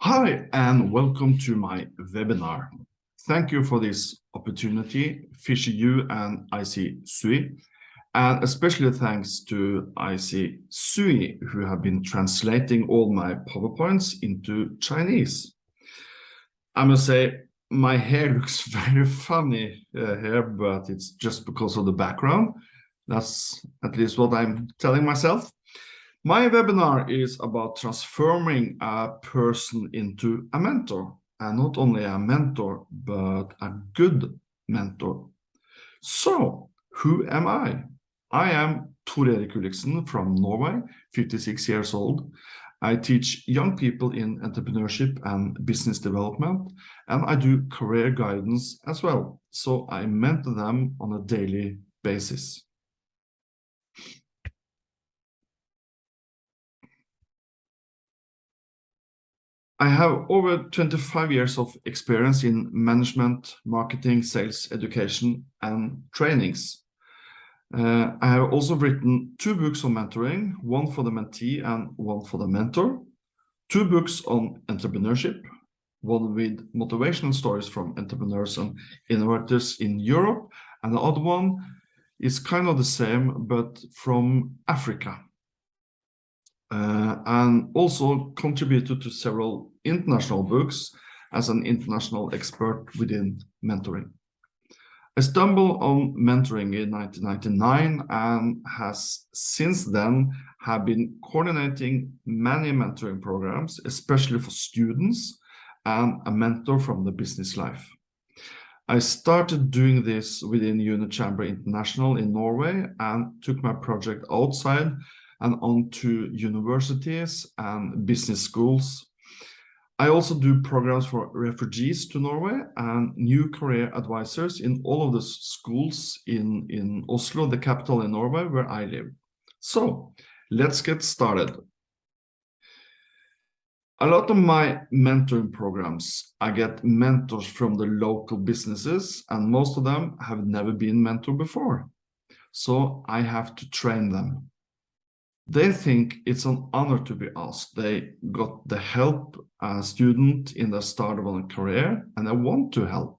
Hi, and welcome to my webinar. Thank you for this opportunity, Fisher Yu and IC Sui, and especially thanks to IC Sui, who have been translating all my PowerPoints into Chinese. I must say, my hair looks very funny here, but it's just because of the background. That's at least what I'm telling myself. My webinar is about transforming a person into a mentor, and not only a mentor, but a good mentor. So, who am I? I am Thor-Erik from Norway, 56 years old. I teach young people in entrepreneurship and business development, and I do career guidance as well. So I mentor them on a daily basis. I have over 25 years of experience in management, marketing, sales, education, and trainings. I have also written 2 books on mentoring, one for the mentee and one for the mentor, 2 books on entrepreneurship, one with motivational stories from entrepreneurs and innovators in Europe, and the other one is kind of the same, but from Africa. And also contributed to several international books as an international expert within mentoring. I stumbled on mentoring in 1999 and has since then have been coordinating many mentoring programs, especially for students and a mentor from the business life. I started doing this within Chamber International in Norway and took my project outside and onto universities and business schools. I also do programs for refugees to Norway and new career advisors in all of the schools in Oslo, the capital in Norway, where I live. So let's get started. A lot of my mentoring programs, I get mentors from the local businesses, and most of them have never been mentored before. So I have to train them. They think it's an honor to be asked. They got the help as a student in their start of a career, and they want to help.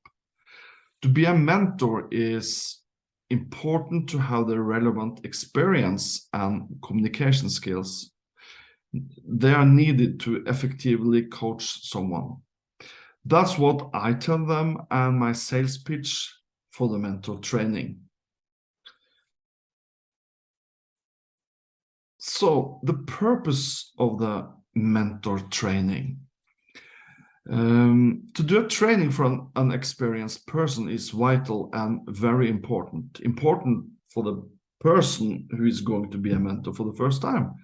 To be a mentor is important to have the relevant experience and communication skills. They are needed to effectively coach someone. That's what I tell them and my sales pitch for the mentor training. So the purpose of the mentor training. To do a training for an experienced person is vital and very important. Important for the person who is going to be a mentor for the first time,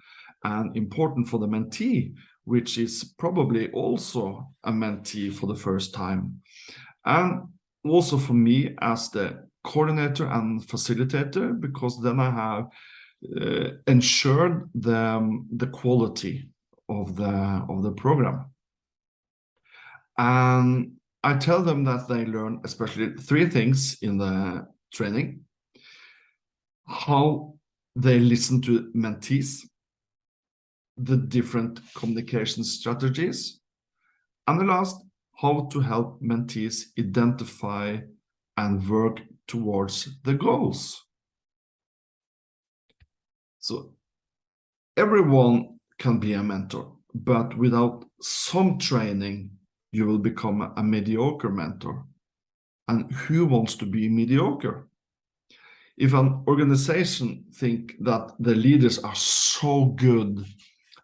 and important for the mentee, which is probably also a mentee for the first time. And also for me as the coordinator and facilitator, because then I have ensured the quality of the program. And I tell them that they learn especially 3 things in the training: how they listen to mentees, the different communication strategies, and the last, how to help mentees identify and work towards the goals. So everyone can be a mentor, but without some training, you will become a mediocre mentor. And who wants to be mediocre? If an organization thinks that the leaders are so good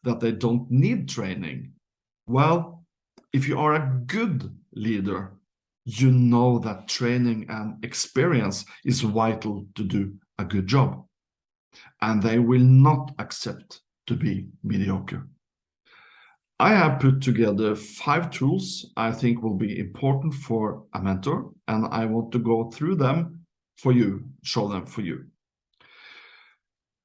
that they don't need training, well, if you are a good leader, you know that training and experience is vital to do a good job. And they will not accept to be mediocre. I have put together 5 tools I think will be important for a mentor, and I want to go through them for you, show them for you.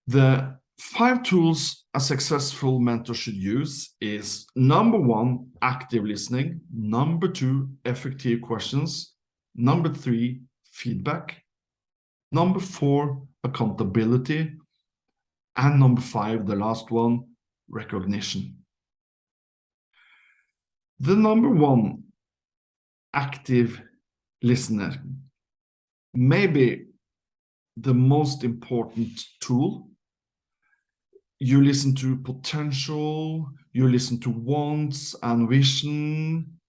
The 5 tools a successful mentor should use is: number 1, active listening; number 2, effective questions; number 3, feedback; number 4, accountability; and number 5, the last one, recognition. The number one active listener, maybe the most important tool. You listen to potential, you listen to wants and vision.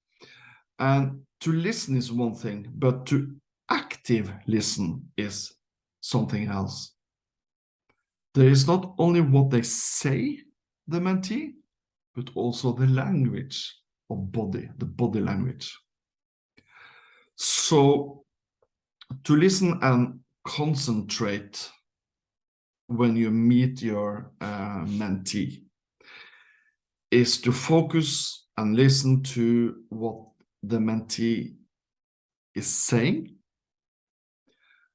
And to listen is one thing, but to active listen is something else. There is not only what they say, the mentee, but also the language of body, the body language. So to listen and concentrate when you meet your mentee is to focus and listen to what the mentee is saying,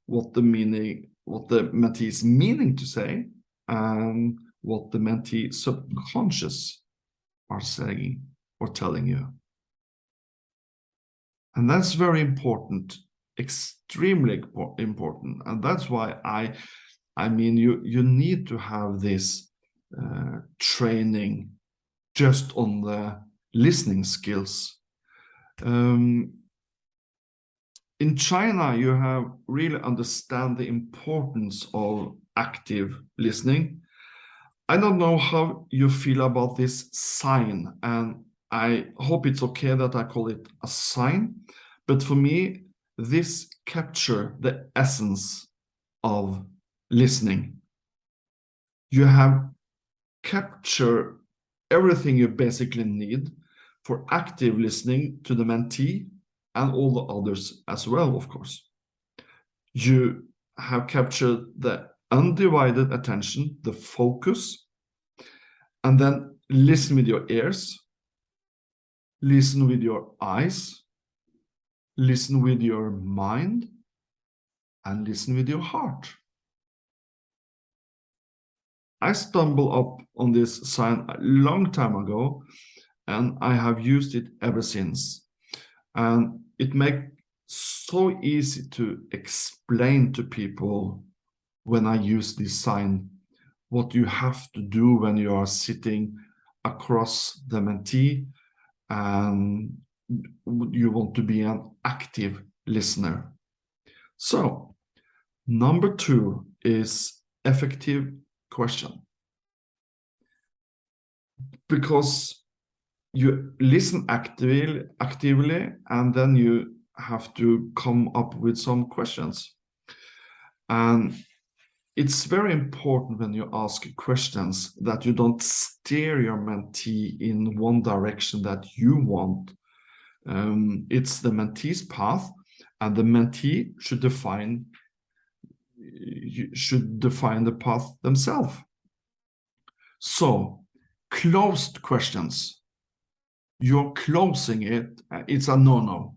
what the mentee is meaning to say, and what the mentee subconscious are saying or telling you. And that's very important, extremely important. And that's why I mean, you need to have this training just on the listening skills. In China, you have really understand the importance of active listening. I don't know how you feel about this sign, and I hope it's okay that I call it a sign, but for me, this captures the essence of listening. You have captured everything you basically need for active listening to the mentee and all the others as well, of course. You have captured the undivided attention, the focus, and then listen with your ears, listen with your eyes, listen with your mind, and listen with your heart. I stumbled up on this sign a long time ago, and I have used it ever since. And it makes so easy to explain to people when I use this sign what you have to do when you are sitting across the mentee and you want to be an active listener. So, number 2 is effective question. Because you listen actively, and then you have to come up with some questions. And it's very important when you ask questions that you don't steer your mentee in one direction that you want. It's the mentee's path, and the mentee should define the path themselves. So, closed questions. You're closing it, it's a no-no.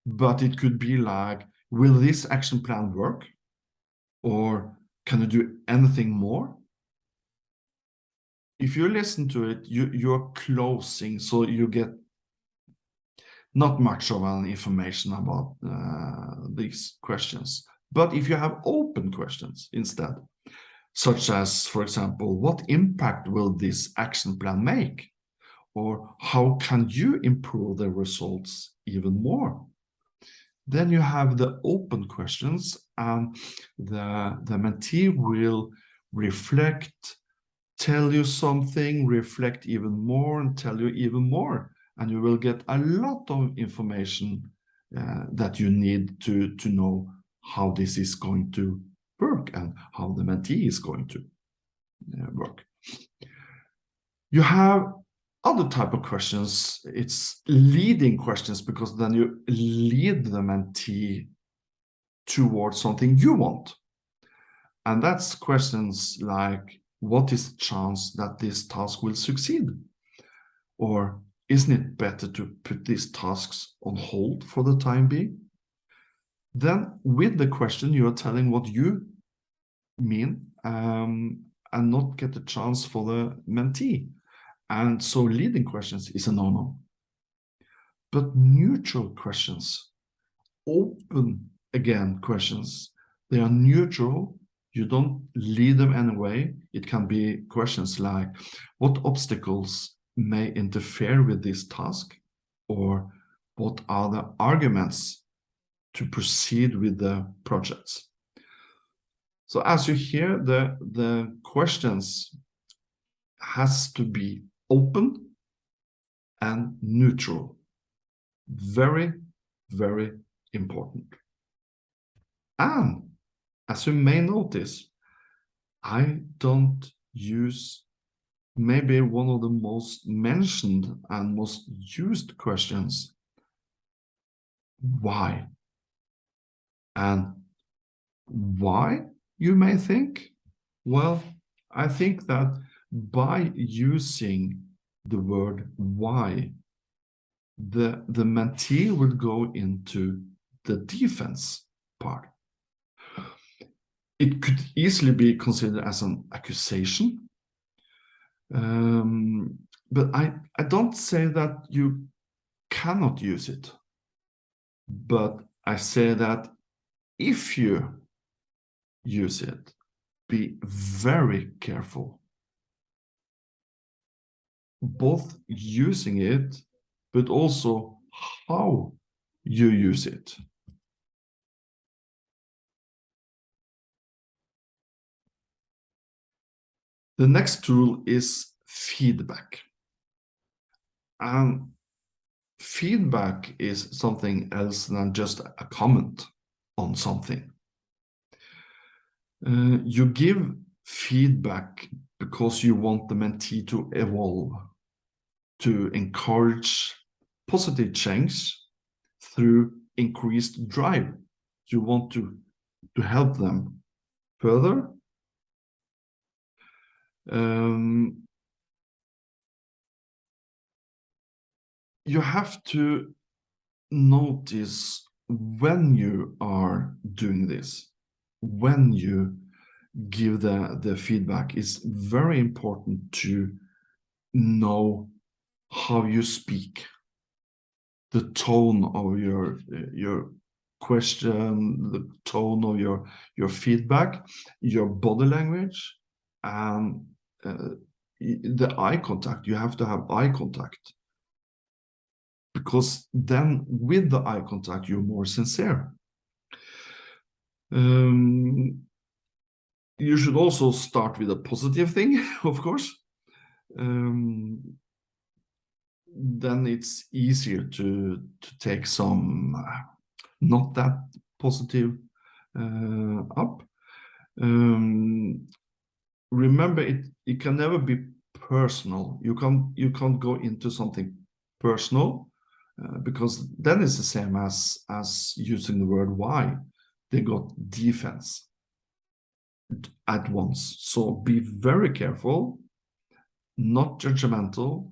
But it could be like, will this action plan work? Or can you do anything more? If you listen to it, you're closing, so you get not much of an information about these questions. But if you have open questions instead, such as, for example, what impact will this action plan make? Or how can you improve the results even more? Then you have the open questions, and the mentee will reflect, tell you something, reflect even more, and tell you even more. And you will get a lot of information that you need to know how this is going to work and how the mentee is going to work. You have other type of questions. It's leading questions, because then you lead the mentee towards something you want. And that's questions like, what is the chance that this task will succeed? Or isn't it better to put these tasks on hold for the time being? Then with the question, you are telling what you mean, and not get a chance for the mentee. And so leading questions is a no-no. But neutral questions, open again questions, they are neutral. You don't lead them anyway. It can be questions like, what obstacles may interfere with this task? or what are the arguments to proceed with the projects. So as you hear, the questions has to be open and neutral. Very, very important. And as you may notice, I don't use maybe one of the most mentioned and most used questions. Why? And why, you may think? Well, I think that by using the word why, the mentee will go into the defense part. It could easily be considered as an accusation. But I don't say that you cannot use it. But I say that if you use it, be very careful. Both using it, but also how you use it. The next tool is feedback. And feedback is something else than just a comment on something. You give feedback because you want the mentee to evolve, to encourage positive change through increased drive. You want to help them further. You have to notice when you are doing this, when you give the feedback. It's very important to know how you speak, the tone of your question, the tone of your feedback, your body language, and the eye contact. You have to have eye contact, because then with the eye contact you're more sincere. You should also start with a positive thing, of course. Then it's easier to take some not that positive up. Remember, it can never be personal. You can't go into something personal, because then it's the same as using the word why. They got defense at once. So be very careful, not judgmental,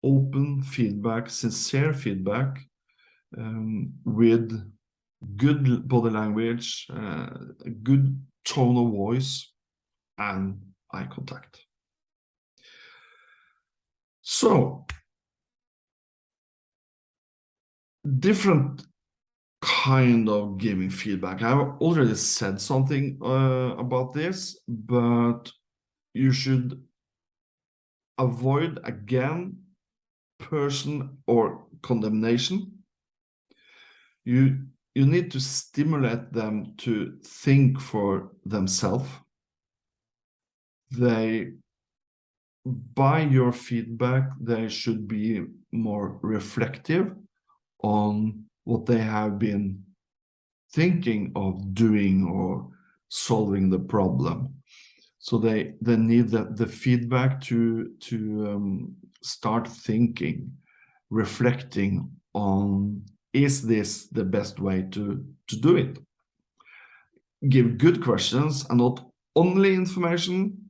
open feedback, sincere feedback, with good body language, good tone of voice, and eye contact. So, different kind of giving feedback. I've already said something about this, but you should avoid, again, person or condemnation. You need to stimulate them to think for themselves. By your feedback, they should be more reflective on what they have been thinking of doing or solving the problem. So they need the feedback to start thinking, reflecting on, is this the best way to do it? Give good questions and not only information,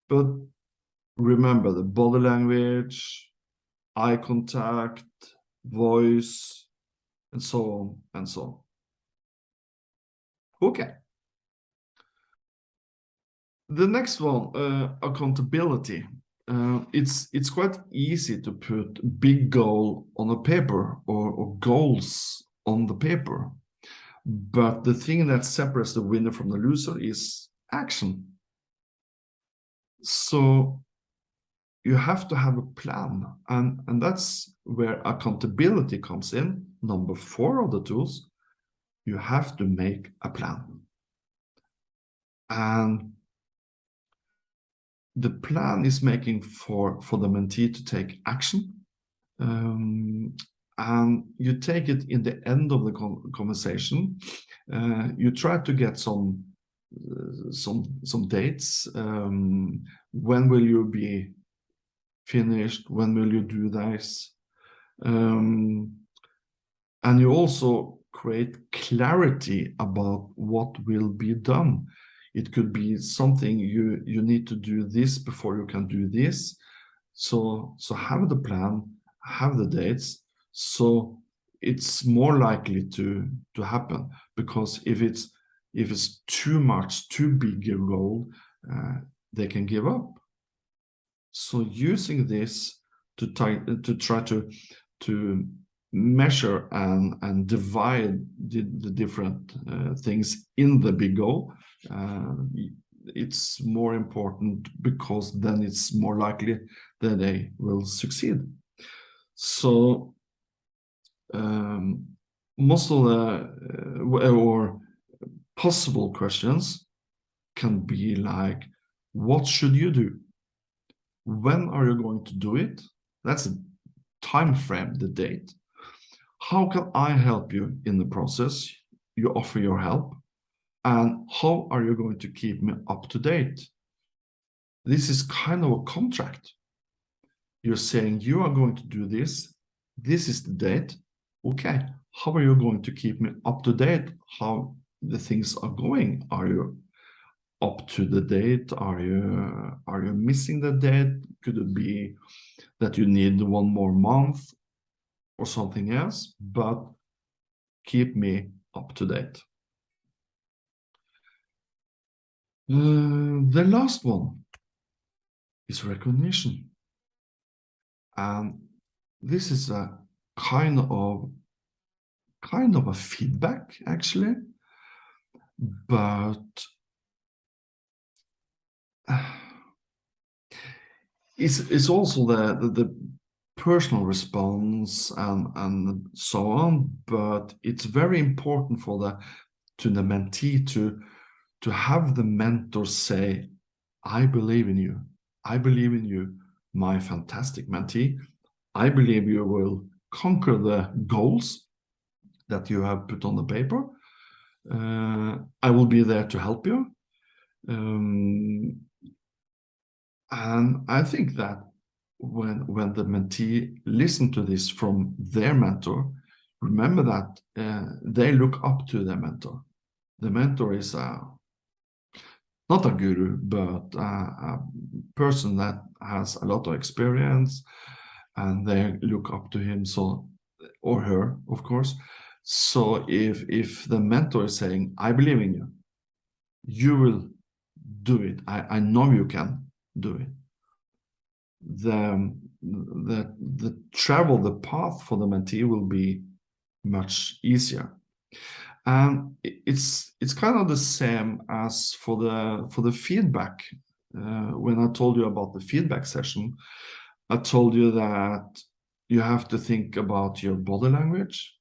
but remember the body language, eye contact, voice, and so on and so on. Okay. The next one, accountability. It's quite easy to put big goal on a paper or goals on the paper. But the thing that separates the winner from the loser is action. So you have to have a plan, and that's where accountability comes in. Number 4 of the tools, you have to make a plan. And the plan is making for the mentee to take action. And you take it in the end of the conversation. You try to get some dates. When will you be finished? When will you do this? And you also create clarity about what will be done. It could be something you need to do this before you can do this. So have the plan, have the dates, so it's more likely to happen. Because if it's too much, too big a goal, they can give up. So using this to try to measure and divide the different things in the big goal, it's more important, because then it's more likely that they will succeed. So most of the or possible questions can be like, what should you do? When are you going to do it? That's a time frame, the date. How can I help you in the process? You offer your help. And how are you going to keep me up to date? This is kind of a contract. You're saying you are going to do this. This is the date. Okay, how are you going to keep me up to date? How the things are going? Are you up to the date? Are you missing the date? Could it be that you need 1 more month or something else? But keep me up to date. The last one is recognition. And this is a kind of a feedback, actually, but it's also the personal response and so on. But it's very important for the mentee to have the mentor say, I believe in you. I believe in you, my fantastic mentee. I believe you will conquer the goals that you have put on the paper. I will be there to help you. And I think that when the mentee listen to this from their mentor, remember that they look up to their mentor. The mentor is not a guru, but a person that has a lot of experience, and they look up to him, so, or her, of course. So if the mentor is saying, I believe in you, you will do it. I know you can do it. The travel, the path for the mentee will be much easier. And it's kind of the same as for the feedback. When I told you about the feedback session, I told you that you have to think about your body language.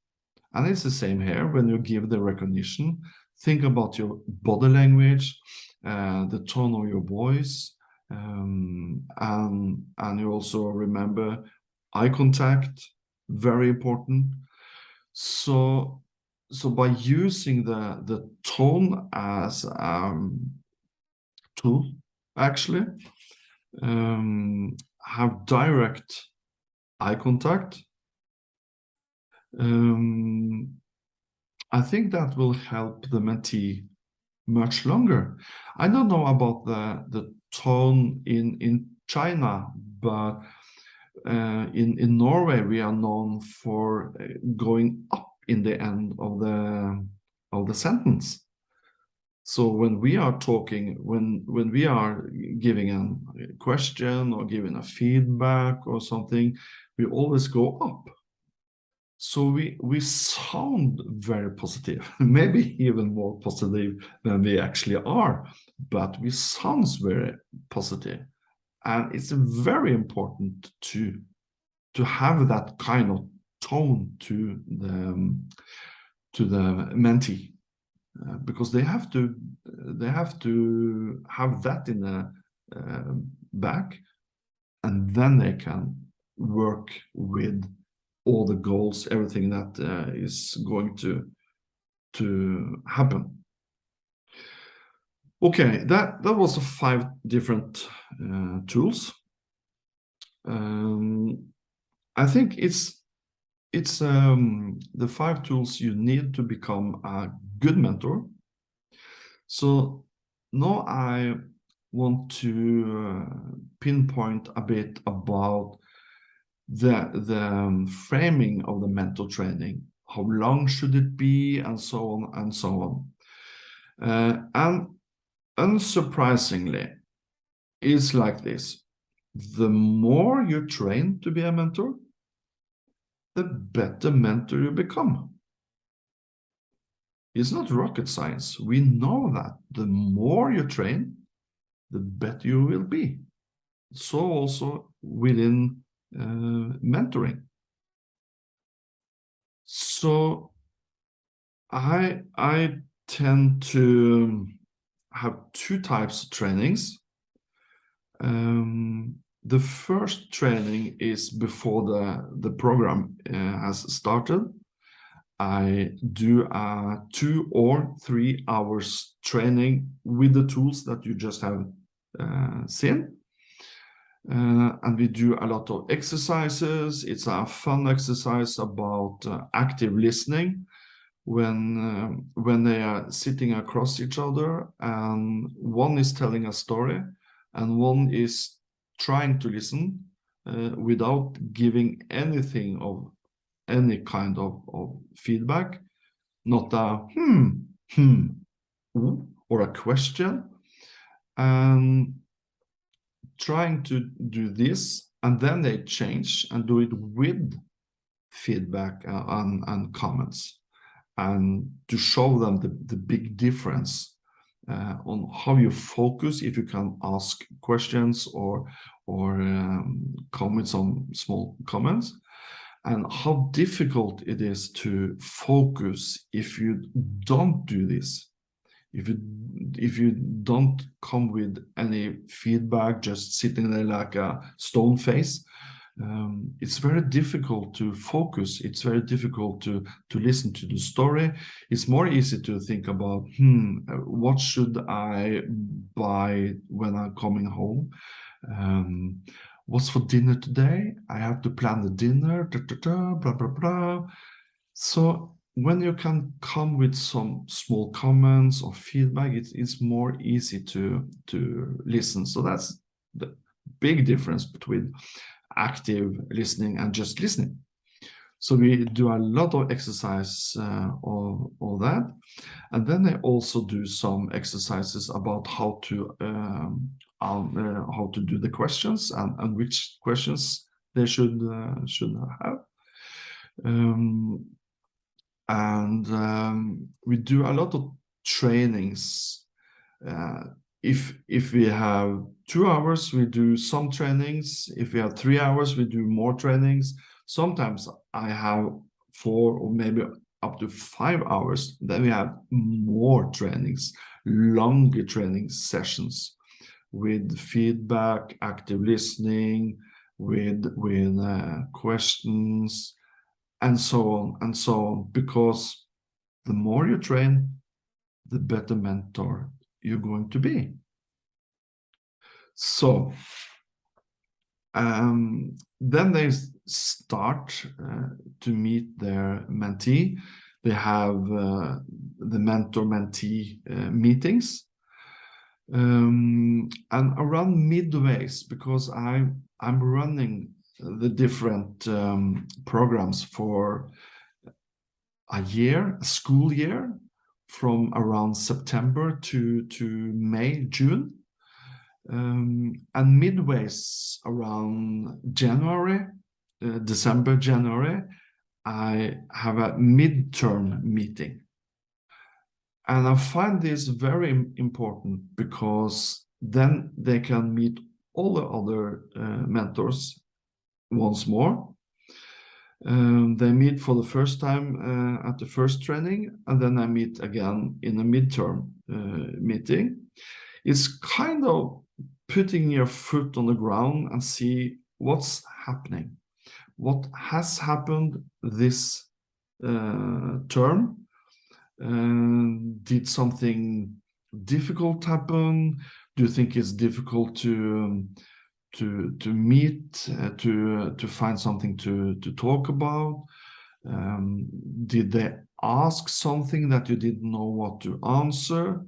And it's the same here. When you give the recognition, think about your body language, the tone of your voice, and you also remember eye contact, very important. So by using the tone as tool, actually, have direct eye contact. I think that will help the mentee much longer. I don't know about the tone in China, but in Norway we are known for going up in the end of the sentence. So when we are talking, when we are giving a question or giving a feedback or something, we always go up. So we sound very positive, maybe even more positive than we actually are, but we sound very positive. And it's very important to have that kind of tone to the mentee, because they have to have that in the back, and then they can work with all the goals, everything that is going to happen. Okay, that was 5 different tools. I think it's the 5 tools you need to become a good mentor. So now I want to pinpoint a bit about the framing of the mentor training. How long should it be, and so on and so on. And unsurprisingly, it's like this. The more you train to be a mentor, the better mentor you become. It's not rocket science. We know that the more you train, the better you will be. So also within mentoring. So I tend to have 2 types of trainings. The first training is before the program has started. I do a 2 or 3 hours training with the tools that you just have seen. And we do a lot of exercises. It's a fun exercise about active listening when they are sitting across each other, and one is telling a story and one is trying to listen without giving anything of any kind of feedback, not a or a question, and trying to do this, and then they change and do it with feedback and comments, and to show them the big difference on how you focus, if you can ask questions or come with some small comments, and how difficult it is to focus if you don't do this. If you don't come with any feedback, just sitting there like a stone face, it's very difficult to focus. It's very difficult to listen to the story. It's more easy to think about, what should I buy when I'm coming home? What's for dinner today? I have to plan the dinner, blah, blah, blah. So when you can come with some small comments or feedback, it's more easy to listen. So that's the big difference between active listening and just listening. So we do a lot of exercise all that, and then I also do some exercises about how to do the questions and which questions they should have. We do a lot of trainings. If we have 2 hours, we do some trainings. If we have 3 hours, we do more trainings. Sometimes I have 4 or maybe up to 5 hours. Then we have more trainings, longer training sessions with feedback, active listening, with questions, and so on, because the more you train, the better mentor you're going to be. So then they start to meet their mentee. They have the mentor-mentee meetings, and around midways, because I'm running the different programs for a school year, from around September to May, June, and midways around January, December, January, I have a midterm meeting. And I find this very important, because then they can meet all the other mentors once more. They meet for the first time at the first training, and then I meet again in a midterm meeting. It's kind of putting your foot on the ground and see what's happening. What has happened this term? Did something difficult happen? Do you think it's difficult to meet, to find something to talk about? Did they ask something that you didn't know what to answer?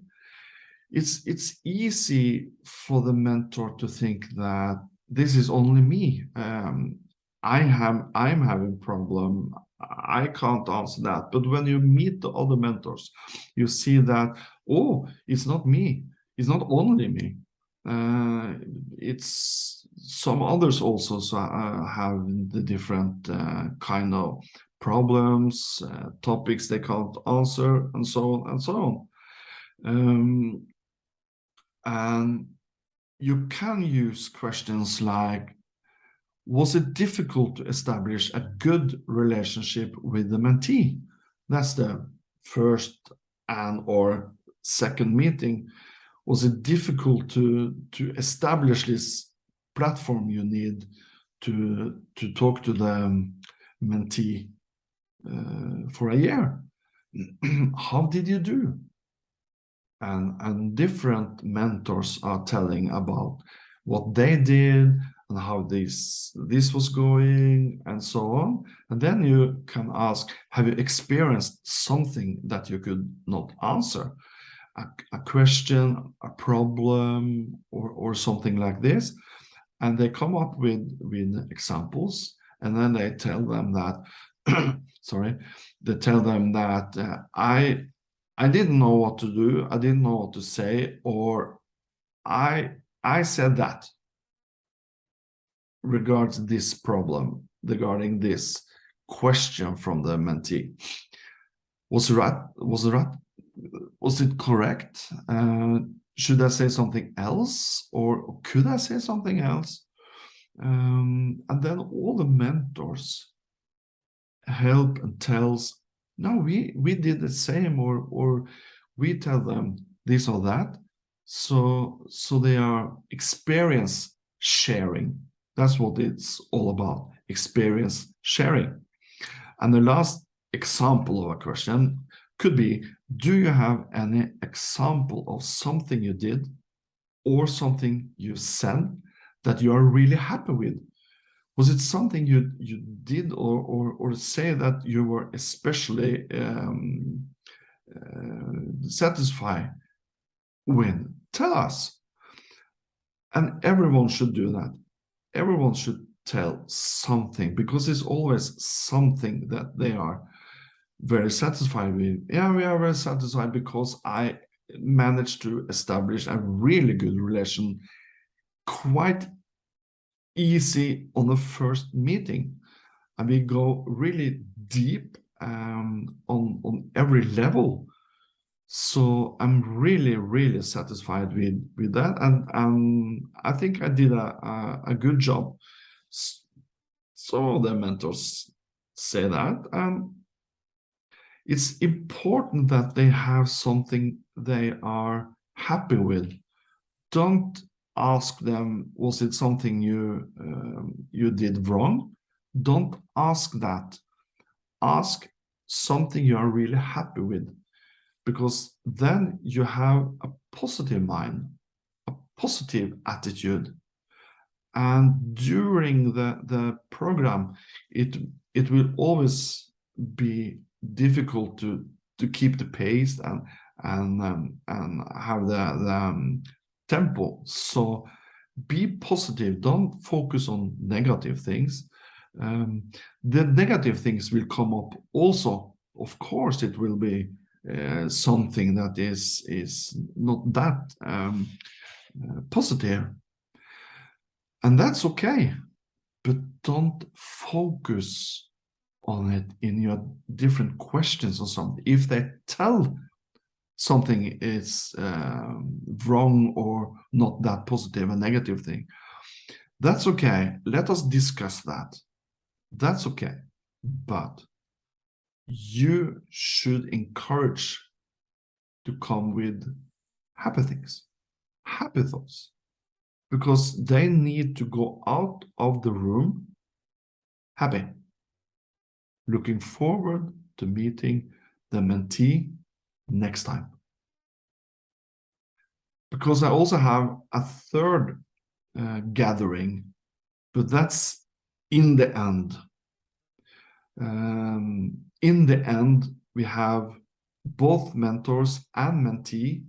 It's easy for the mentor to think that this is only me. I'm having problem. I can't answer that. But when you meet the other mentors, you see that, oh, it's not me. It's not only me. It's some others also have the different kind of problems, topics they can't answer, and so on and so on. And you can use questions like, was it difficult to establish a good relationship with the mentee? That's the first and or second meeting. Was it difficult to establish this platform you need to talk to the mentee for a year? How did you do? And different mentors are telling about what they did and how this was going and so on. And then you can ask, have you experienced something that you could not answer? A question, a problem, or something like this. And they come up with examples, and then they tell them that, sorry, they tell them that I didn't know what to do, I didn't know what to say, or I said that regards this problem, regarding this question from the mentee. Was it correct? Should I say something else, or could I say something else? And then all the mentors help and tells, no, we did the same, or we tell them this or that. So they are experience sharing. That's what it's all about, experience sharing. And the last example of a question could be, do you have any example of something you did or something you said that you are really happy with? Was it something you did or say that you were especially satisfied with? Tell us. And everyone should do that. Everyone should tell something, because it's always something that they are very satisfied with. Yeah, we are very satisfied because I managed to establish a really good relation, quite easy on the first meeting, and we go really deep on every level. So I'm really satisfied with that, and I think I did a good job. Some of the mentors say that. It's important that they have something they are happy with. Don't ask them, was it something you did wrong? Don't ask that. Ask something you are really happy with, because then you have a positive mind, a positive attitude. And during the program, it will always be difficult to keep the pace and have the tempo. So be positive. Don't focus on negative things. The negative things will come up also. Of course, it will be something that is not that positive, and that's okay. But don't focus on it in your different questions or something. If they tell something is wrong or not that positive, a negative thing, That's okay. Let us discuss that. That's okay. But you should encourage to come with happy things, happy thoughts, because they need to go out of the room happy, looking forward to meeting the mentee next time. Because I also have a third gathering, but that's in the end. In the end, we have both mentors and mentee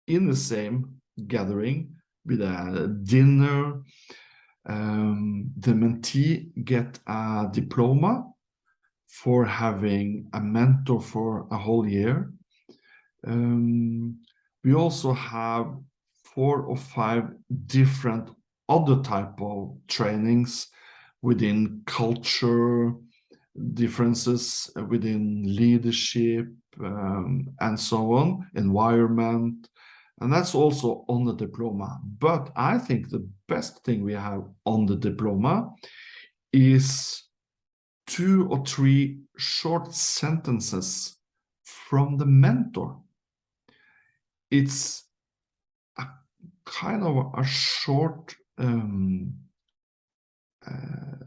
in the same gathering with a dinner. The mentee get a diploma for having a mentor for a whole year. We also have 4 or 5 different other type of trainings within culture, differences within leadership, and so on, environment, and that's also on the diploma. But I think the best thing we have on the diploma is 2 or 3 short sentences from the mentor. It's a kind of a short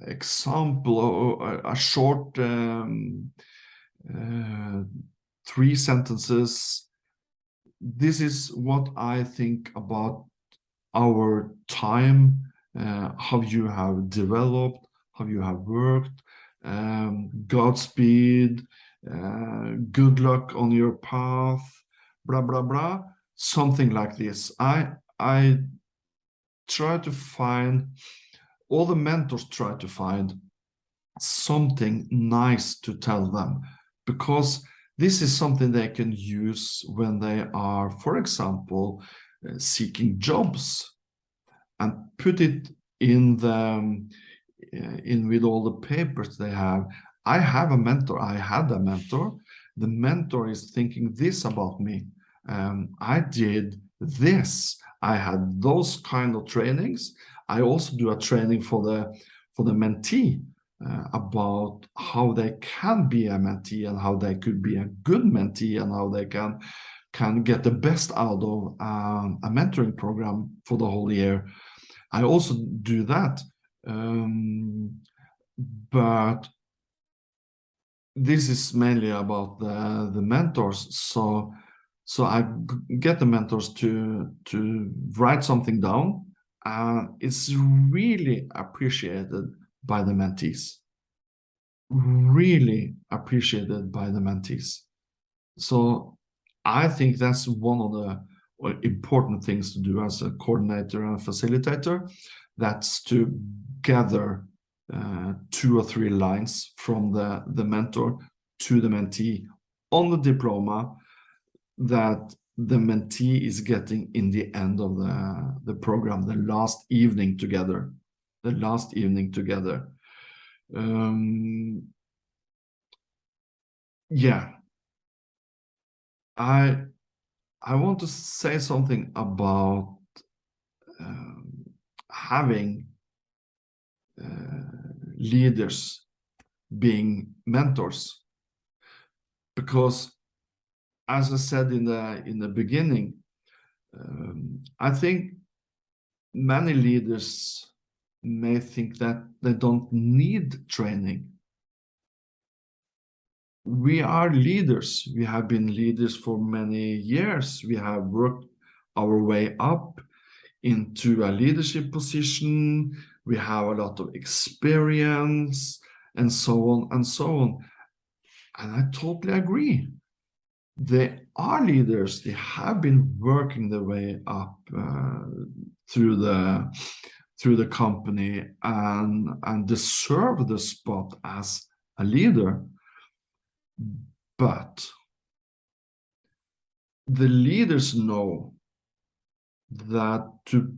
example, or a short 3 sentences. This is what I think about our time, how you have developed, how you have worked, Godspeed, good luck on your path, blah, blah, blah, something like this. I try to find, all the mentors try to find something nice to tell them, because this is something they can use when they are, for example, seeking jobs, and put it in the in with all the papers they have. I have a mentor. I had a mentor. The mentor is thinking this about me. I did this. I had those kind of trainings. I also do a training for the mentee about how they can be a mentee and how they could be a good mentee and how they can get the best out of a mentoring program for the whole year. I also do that, but this is mainly about the mentors. So I get the mentors to write something down, and it's really appreciated by the mentees. Really appreciated by the mentees. So I think that's one of the important things to do as a coordinator and facilitator. That's to gather 2 or 3 lines from the mentor to the mentee on the diploma that the mentee is getting in the end of the program, the last evening together. The last evening together. Yeah. I want to say something about having leaders being mentors, because, as I said in the beginning, I think many leaders may think that they don't need training. We are leaders. We have been leaders for many years. We have worked our way up into a leadership position. We have a lot of experience, and so on and so on. And I totally agree. They are leaders. They have been working their way up through the company and deserve the spot as a leader. But the leaders know that to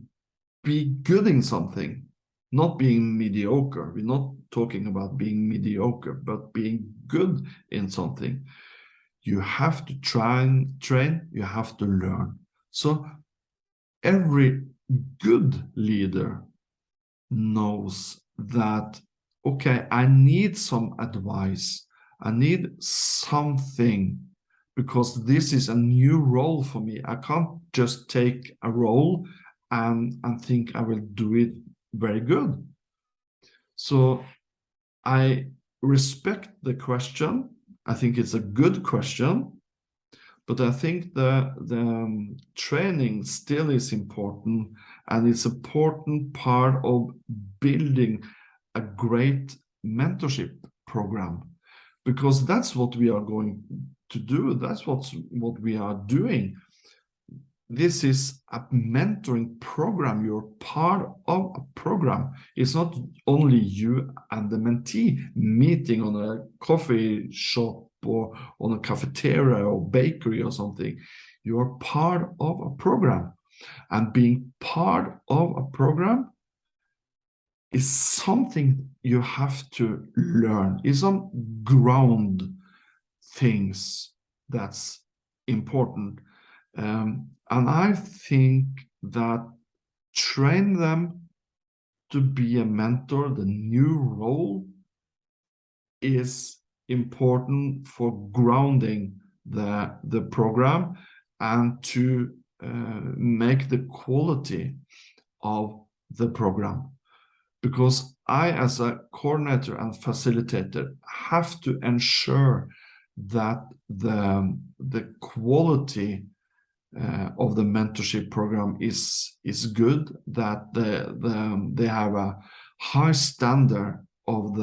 be good in something, not being mediocre, we're not talking about being mediocre, but being good in something, you have to try and train, you have to learn. So every good leader knows that, okay, I need some advice. I need something because this is a new role for me. I can't just take a role and think I will do it very good. So I respect the question. I think it's a good question, but I think the training still is important, and it's an important part of building a great mentorship program, because that's what we are going to do. That's what we are doing. This is a mentoring program. You're part of a program. It's not only you and the mentee meeting on a coffee shop or on a cafeteria or bakery or something. You're part of a program. And being part of a program is something you have to learn. It's some ground things that's important. And I think that train them to be a mentor, the new role, is important for grounding the program and to make the quality of the program. Because I, as a coordinator and facilitator, have to ensure that the quality of the mentorship program is good, that they have a high standard of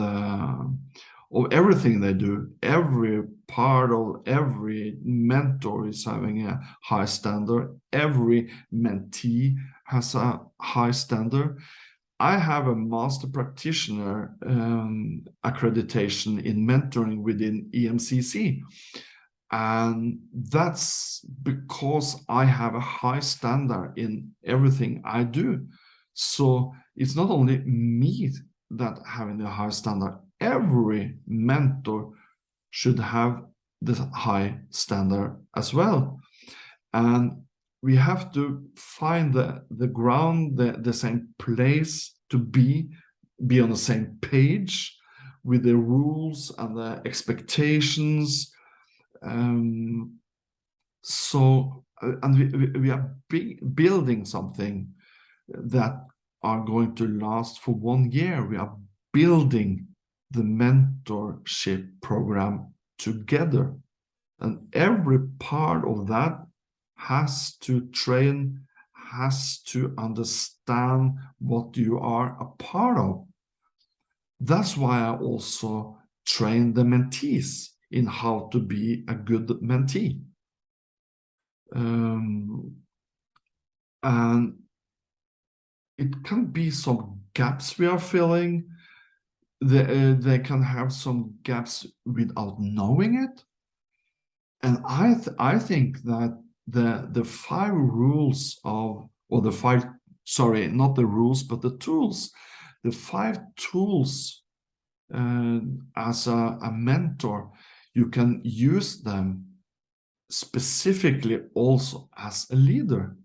everything they do. Every part of every mentor is having a high standard. Every mentee has a high standard. I have a master practitioner accreditation in mentoring within EMCC. And that's because I have a high standard in everything I do. So it's not only me that having a high standard. Every mentor should have this high standard as well. And we have to find the ground, the same place to be on the same page with the rules and the expectations. So we are building something that are going to last for 1 year. We are building the mentorship program together, and every part of that has to train, has to understand what you are a part of. That's why I also train the mentees in how to be a good mentee. And it can be some gaps we are filling. They can have some gaps without knowing it. And I think that the 5 rules of, or the 5, sorry, not the rules, but the tools, the 5 tools as a mentor, you can use them specifically also as a leader.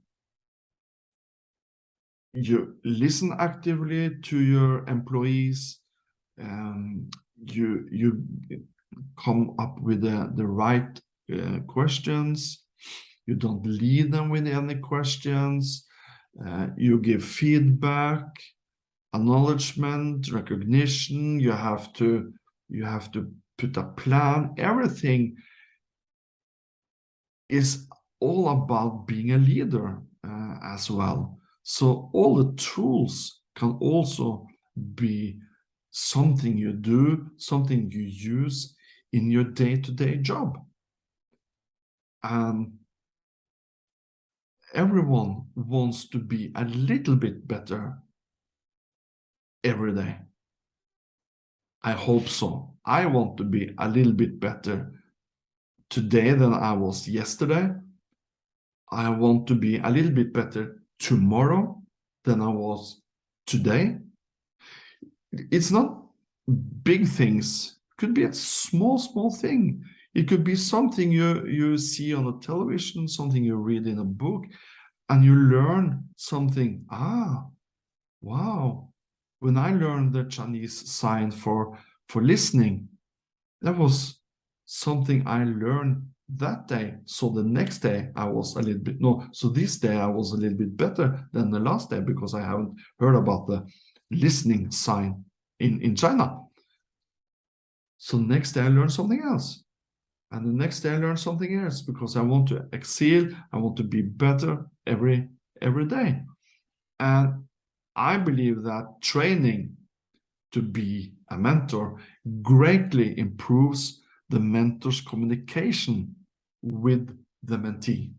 You listen actively to your employees, you come up with the right questions. You don't lead them with any questions. You give feedback, acknowledgement, recognition. You have to put a plan. Everything is all about being a leader as well. So all the tools can also be something you do, something you use in your day-to-day job. And everyone wants to be a little bit better every day. I hope so. I want to be a little bit better today than I was yesterday. I want to be a little bit better tomorrow than I was today. It's not big things. It could be a small thing. It could be something you see on the television, something you read in a book, and you learn something. Wow, when I learned the Chinese sign for listening, that was something I learned that day. So the next day I was a little bit, no, so this day I was a little bit better than the last day because I haven't heard about the listening sign in China. So next day I learned something else. And the next day I learned something else because I want to excel, I want to be better every day. And I believe that training to be a mentor greatly improves the mentor's communication with the mentee,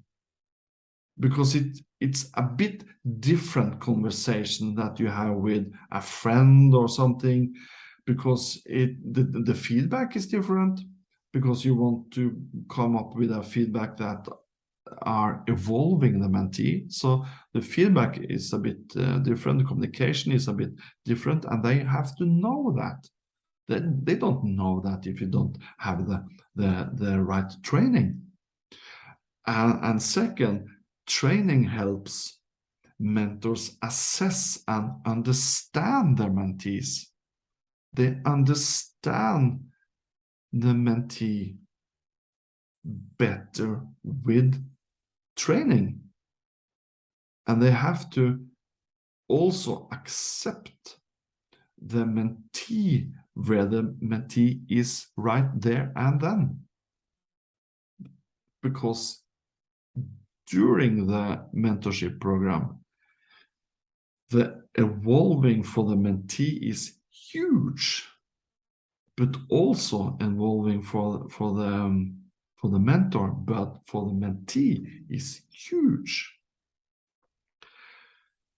because it's a bit different conversation that you have with a friend or something, because the feedback is different, because you want to come up with a feedback that are evolving the mentee. So the feedback is a bit different, the communication is a bit different, and they have to know that. They don't know that if you don't have the right training. And second, training helps mentors assess and understand their mentees. They understand the mentee better with training. And they have to also accept the mentee where the mentee is right there and then. Because during the mentorship program, the evolving for the mentee is huge, but also evolving for the mentor, but for the mentee is huge.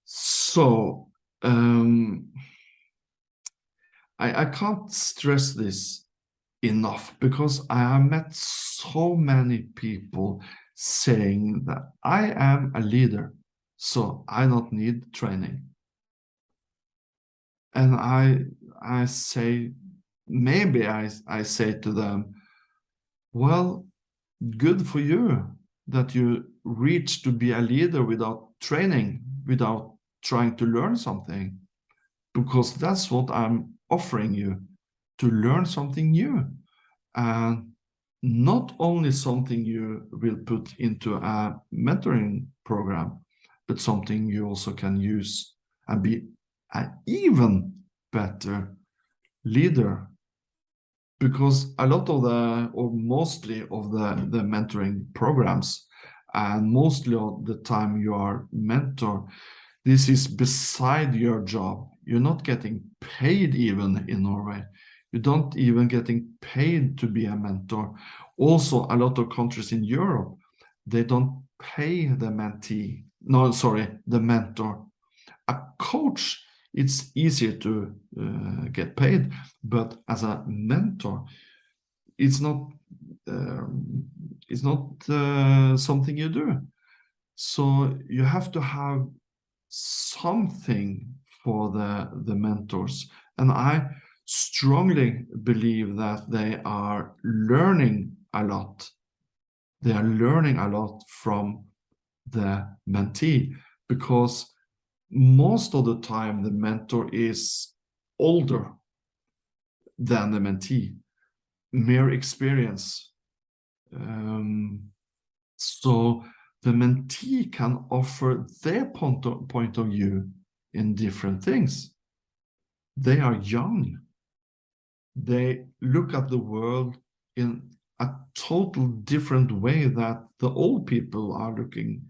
So I can't stress this enough, because I have met so many people saying that I am a leader, so I don't need training. And I say, maybe I say to them, well, good for you that you reach to be a leader without training, without trying to learn something, because that's what I'm offering you, to learn something new. And not only something you will put into a mentoring program, but something you also can use and be an even better leader. Because a lot of or mostly of the mentoring programs, and mostly of the time you are mentor, this is beside your job. You're not getting paid even in Norway. You don't even getting paid to be a mentor. Also, a lot of countries in Europe, they don't pay the mentee. No, sorry, the mentor. A coach, it's easier to get paid, but as a mentor, it's not something you do. So you have to have something for the mentors, and I strongly believe that they are learning a lot. They are learning a lot from the mentee, because most of the time the mentor is older than the mentee, mere experience. So the mentee can offer their point of view in different things. They are young. They look at the world in a total different way that the old people are looking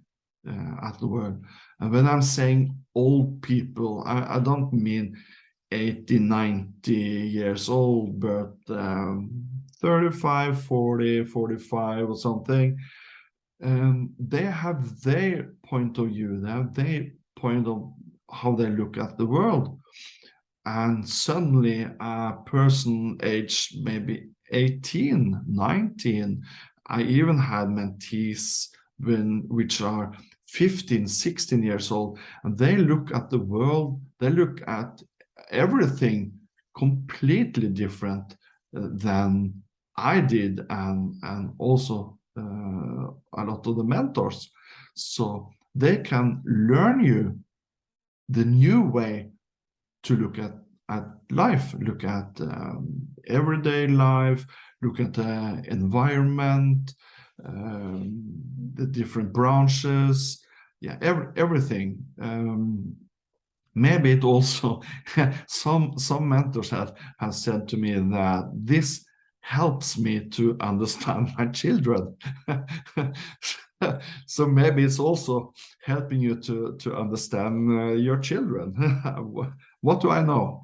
at the world. And when I'm saying old people, I don't mean 80, 90 years old, but 35, 40, 45 or something. They have their point of view, they have their point of how they look at the world. And suddenly a person aged maybe 18, 19, I even had mentees which are 15, 16 years old, and they look at the world, they look at everything completely different than I did, and also a lot of the mentors. So they can learn you the new way look at life, look at everyday life, look at the environment, the different branches, yeah, everything. Maybe it also some mentors have said to me that this helps me to understand my children. So maybe it's also helping you to understand your children. What do I know?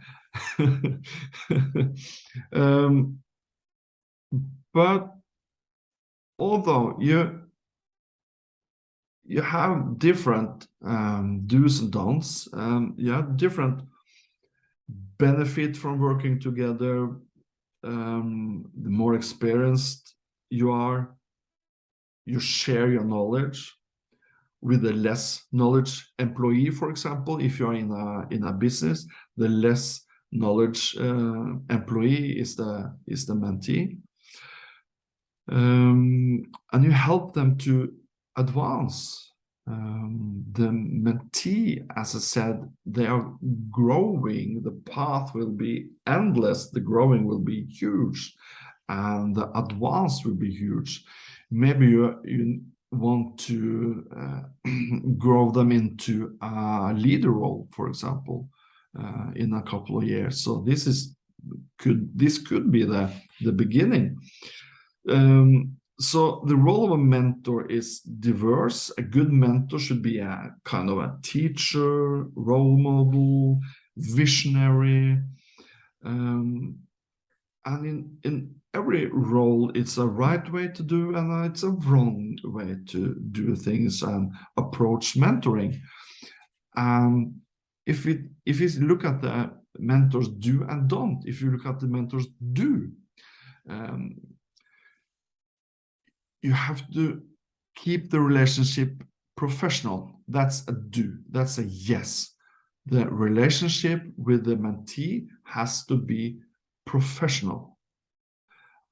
But although you have different do's and don'ts, you have different benefit from working together. The more experienced you are, you share your knowledge with a less knowledge employee. For example, if you are in a business, the less knowledge employee is the mentee, and you help them to advance. The mentee, as I said, they are growing. The path will be endless. The growing will be huge, and the advance will be huge. Maybe you want to grow them into a leader role, for example, in a couple of years. So this could be the beginning. So the role of a mentor is diverse. A good mentor should be a kind of a teacher, role model, visionary. And in every role, it's a right way to do and it's a wrong way to do things and approach mentoring. If you look at the mentors do and don't, if you look at the mentors do, you have to keep the relationship professional. That's a do. That's a yes. The relationship with the mentee has to be professional.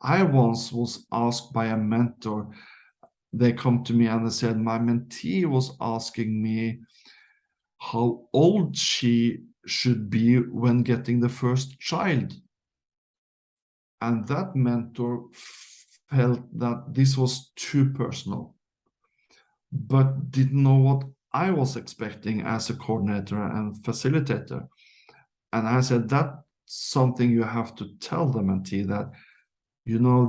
I once was asked by a mentor, they come to me and they said, my mentee was asking me how old she should be when getting the first child. And that mentor felt that this was too personal, but didn't know what I was expecting as a coordinator and facilitator. And I said, that's something you have to tell the mentee, that,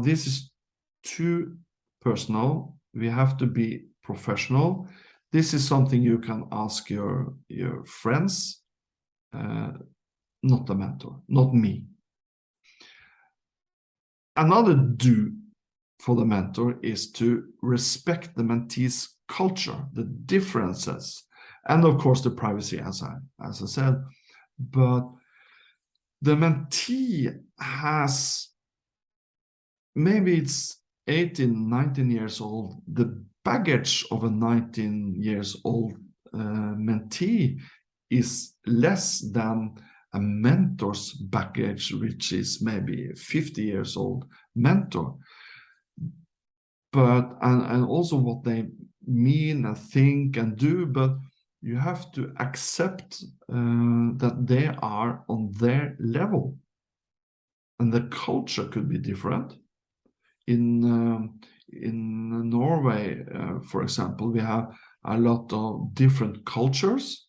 this is too personal. We have to be professional. This is something you can ask your friends, not the mentor, not me. Another do for the mentor is to respect the mentee's culture, the differences, and of course the privacy, as I said. But the mentee has, maybe it's 18, 19 years old, the baggage of a 19 years old mentee is less than a mentor's baggage, which is maybe 50 years old mentor. But and also what they mean and think and do, but you have to accept that they are on their level, and the culture could be different. In Norway, for example, we have a lot of different cultures.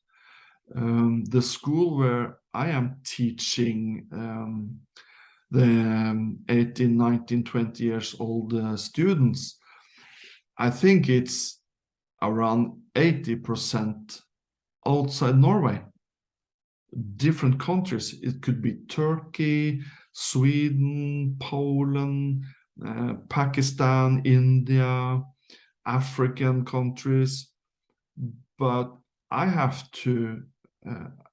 The school where I am teaching the 18, 19, 20 years old students, I think it's around 80% outside Norway. Different countries. It could be Turkey, Sweden, Poland, Pakistan, India, African countries. But I have to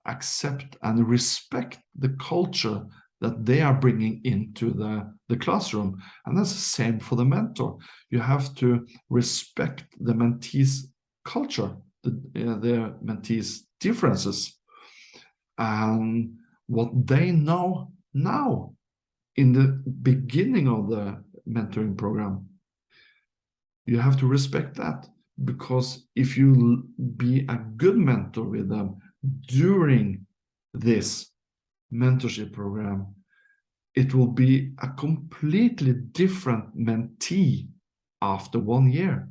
accept and respect the culture that they are bringing into the classroom. And that's the same for the mentor. You have to respect the mentee's culture, the mentee's differences, and what they know now in the beginning of the mentoring program. You have to respect that, because if you be a good mentor with them during this, mentorship program, it will be a completely different mentee after 1 year.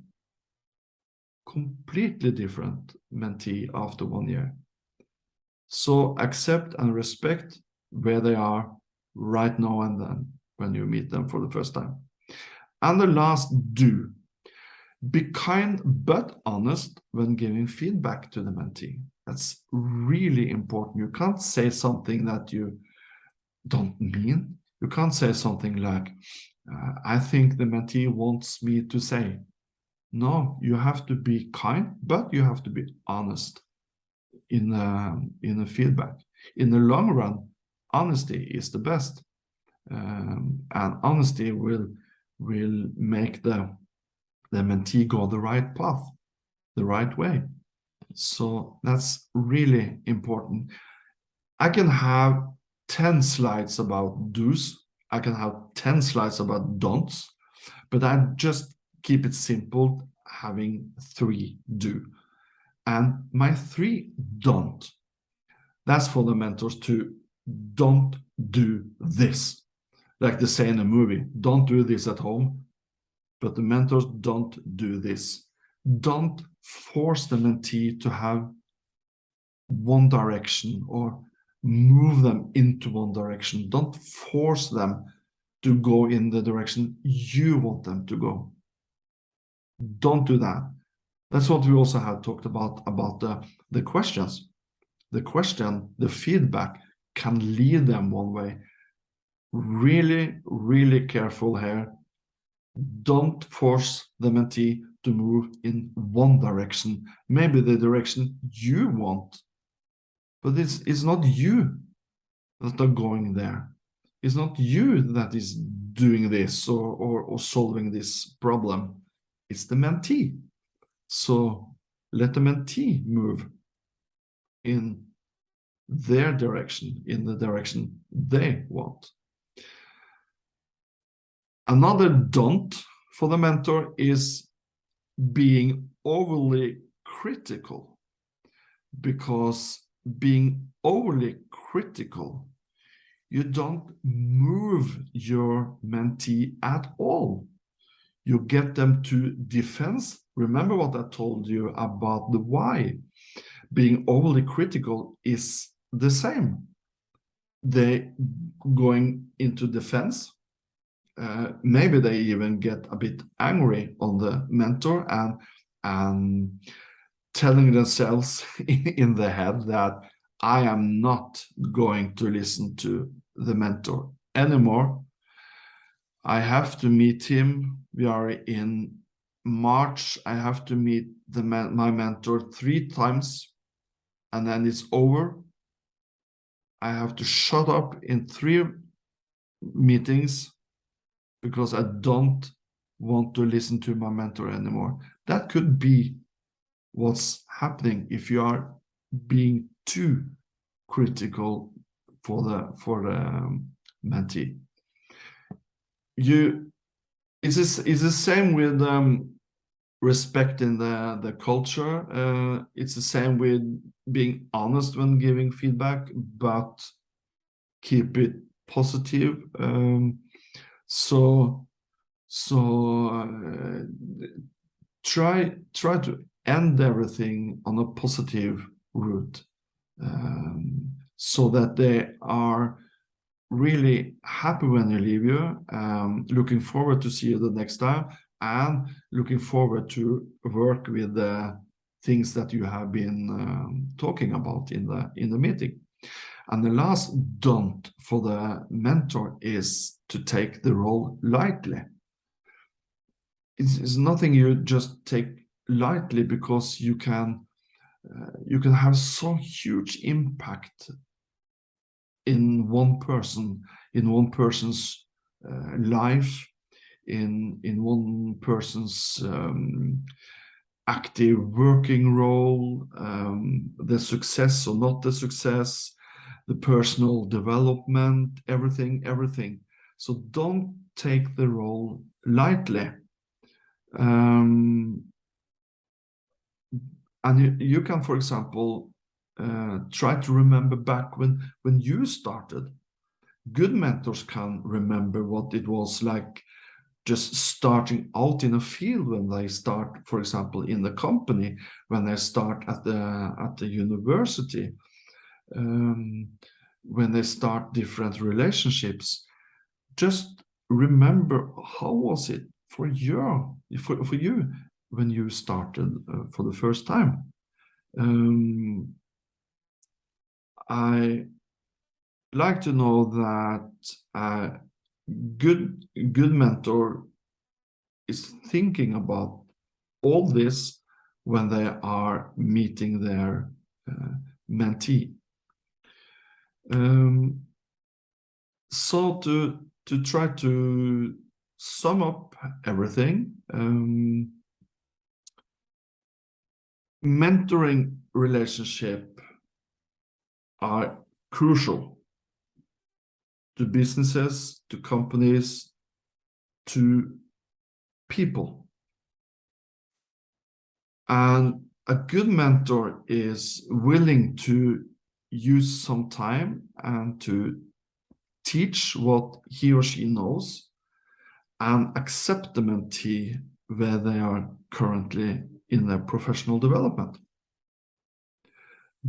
Completely different mentee after 1 year. So accept and respect where they are right now and then when you meet them for the first time. And the last, do. Be kind but honest when giving feedback to the mentee. That's really important. You can't say something that you don't mean. You can't say something like, I think the mentee wants me to say. No, you have to be kind, but you have to be honest in a feedback. In the long run, honesty is the best, and honesty will make the mentee go the right path, the right way. So that's really important. I can have 10 slides about do's. I can have 10 slides about don'ts, but I just keep it simple, having 3 do. And my 3 don't, that's for the mentors to don't do this. Like they say in a movie, don't do this at home, but the mentors don't do this. Don't force the mentee to have one direction or move them into one direction. Don't force them to go in the direction you want them to go. Don't do that. That's what we also have talked about the questions. The question, the feedback can lead them one way. Really, really careful here. Don't force the mentee to move in one direction, maybe the direction you want, but it's not you that are going there. It's not you that is doing this or solving this problem. It's the mentee. So let the mentee move in their direction, in the direction they want. Another don't for the mentor is being overly critical, because being overly critical, you don't move your mentee at all. You get them to defense. Remember what I told you about the why. Being overly critical is the same. They going into defense. Maybe they even get a bit angry on the mentor and telling themselves in the head that I am not going to listen to the mentor anymore. I have to meet him. We are in March. I have to meet my mentor 3 times, and then it's over. I have to shut up in 3 meetings because I don't want to listen to my mentor anymore. That could be what's happening if you are being too critical for the mentee. It's the same with respecting the culture. It's the same with being honest when giving feedback, but keep it positive. Try to end everything on a positive route, so that they are really happy when they leave you, looking forward to see you the next time, and looking forward to work with the things that you have been talking about in the meeting. And the last don't for the mentor is to take the role lightly. It's nothing you just take lightly, because you can have so huge impact in one person, in one person's life, in one person's active working role, the success or not the success, the personal development, everything. So don't take the role lightly. And you can, for example, try to remember back when you started. Good mentors can remember what it was like just starting out in a field when they start, for example, in the company, when they start at the university, when they start different relationships. Just remember, how was it for you when you started for the first time? I like to know that a good mentor is thinking about all this when they are meeting their mentee. So to try to sum up everything, mentoring relationship are crucial to businesses, to companies, to people. And a good mentor is willing to use some time and to teach what he or she knows and accept the mentee where they are currently in their professional development.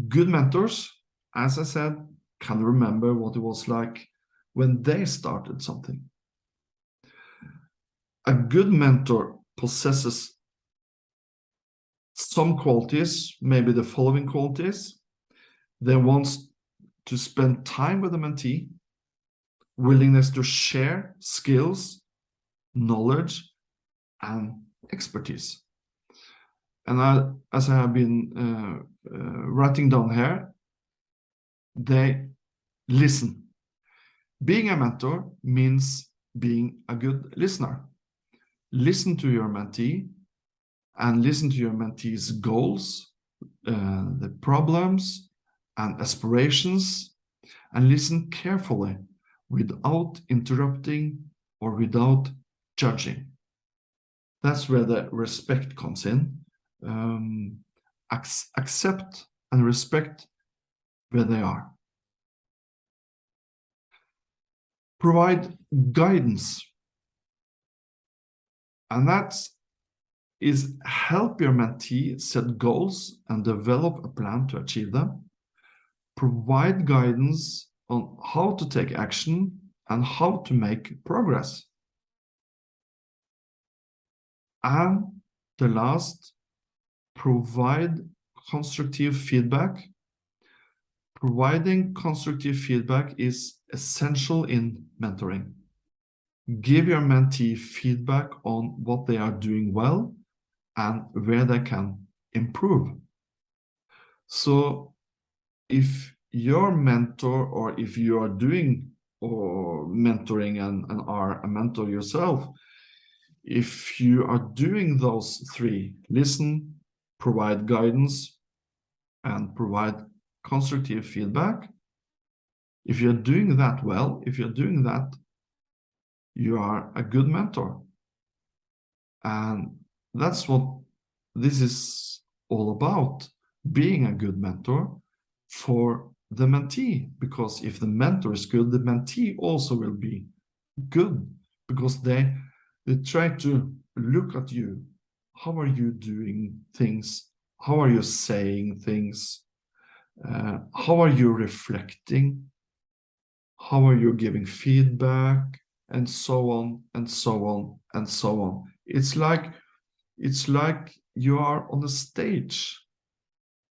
Good mentors, as I said, can remember what it was like when they started something. A good mentor possesses some qualities, maybe the following qualities. They want to spend time with the mentee, willingness to share skills, knowledge, and expertise. And as I have been writing down here, they listen. Being a mentor means being a good listener. Listen to your mentee and listen to your mentee's goals, the problems and aspirations, and listen carefully without interrupting or without judging. That's where the respect comes in. Accept and respect where they are. Provide guidance. And that is help your mentee set goals and develop a plan to achieve them. Provide guidance on how to take action and how to make progress. And the last, provide constructive feedback. Providing constructive feedback is essential in mentoring. Give your mentee feedback on what they are doing well and where they can improve. So if your mentor, or if you are doing or mentoring and are a mentor yourself, if you are doing those three, listen, provide guidance, and provide constructive feedback, if you're doing that well, if you're doing that, you are a good mentor. And that's what this is all about, being a good mentor for the mentee. Because if the mentor is good, the mentee also will be good, because they try to look at you. How are you doing things? How are you saying things? How are you reflecting? How are you giving feedback? And so on, and so on, and so on. It's like you are on a stage,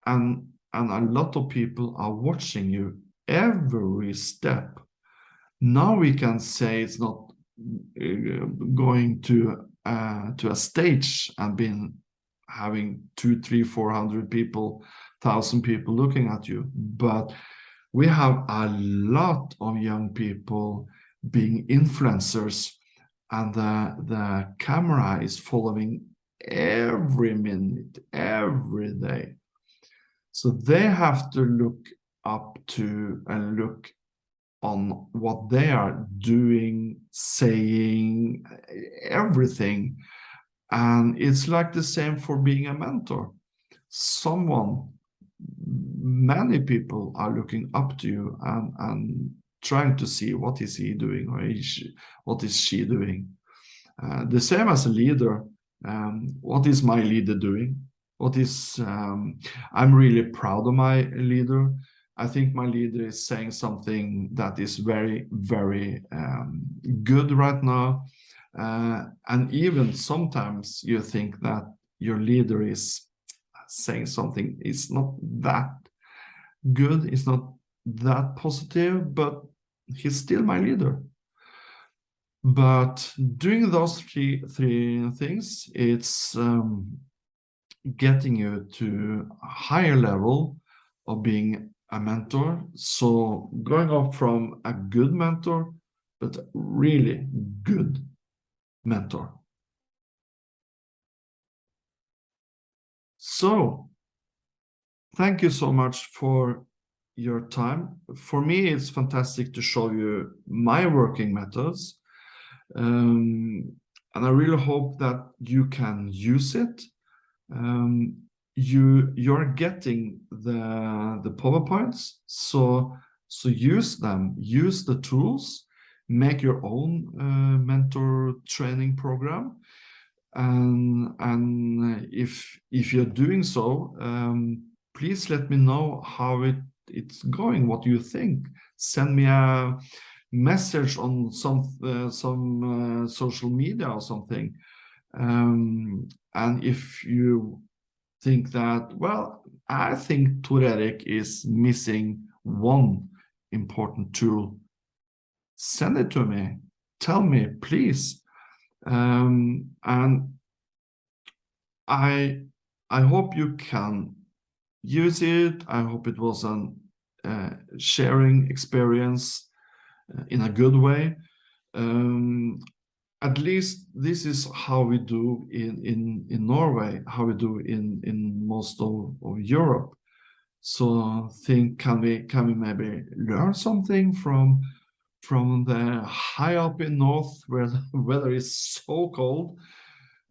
and a lot of people are watching you every step. Now we can say it's not going to a stage and having 200, 300, 400 people, 1,000 people looking at you, but we have a lot of young people being influencers, and the camera is following every minute, every day. So they have to look up to and look on what they are doing, saying, everything. And it's like the same for being a mentor. Someone many people are looking up to you and trying to see what is he doing or what is she doing. The same as a leader. What is my leader doing? I'm really proud of my leader. I think my leader is saying something that is very, very good right now. And even sometimes you think that your leader is saying something is not that good, it's not that positive, but he's still my leader. But doing those three things, it's getting you to a higher level of being a mentor. So going up from a good mentor, but really good mentor. So thank you so much for your time. For me, it's fantastic to show you my working methods. And I really hope that you can use it. You're getting the PowerPoints, so use them, use the tools, make your own mentor training program, and if you're doing so, please let me know how it's going, what you think. Send me a message on some social media or something. And if you think that, well, I think Thor-Erik is missing one important tool, send it to me. Tell me, please. And I hope you can use it. I hope it was a sharing experience in a good way. At least this is how we do in Norway, how we do in most of Europe. So can we maybe learn something from the high up in north where the weather is so cold?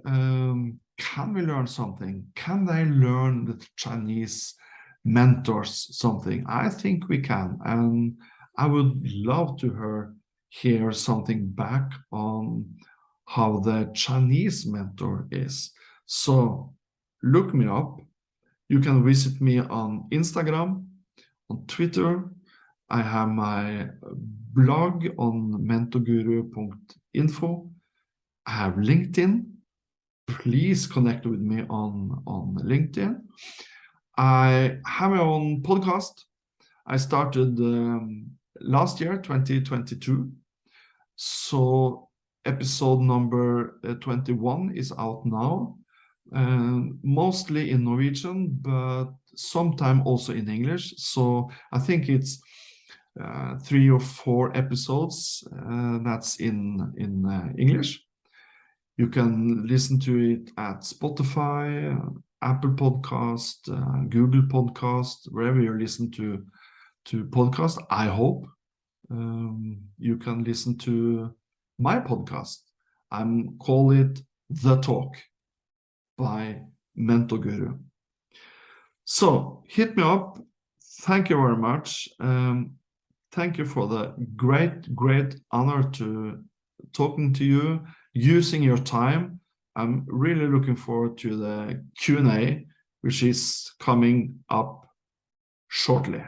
Can we learn something? Can they learn the Chinese mentors something? I think we can, and I would love to hear something back on how the Chinese mentor is. So look me up. You can visit me on Instagram, on Twitter. I have my blog on mentorguru.info. I have LinkedIn. Please connect with me on LinkedIn. I have my own podcast. I started last year, 2022. So episode number 21 is out now, mostly in Norwegian, but sometime also in English. So I think it's 3 or 4 episodes that's in English. You can listen to it at Spotify, Apple Podcast, Google Podcast, wherever you listen to podcasts. I hope you can listen to my podcast. I'm call it The Talk by Mentor Guru. So hit me up. Thank you very much. Thank you for the great honor to talking to you, using your time. I'm really looking forward to the Q&A, which is coming up shortly.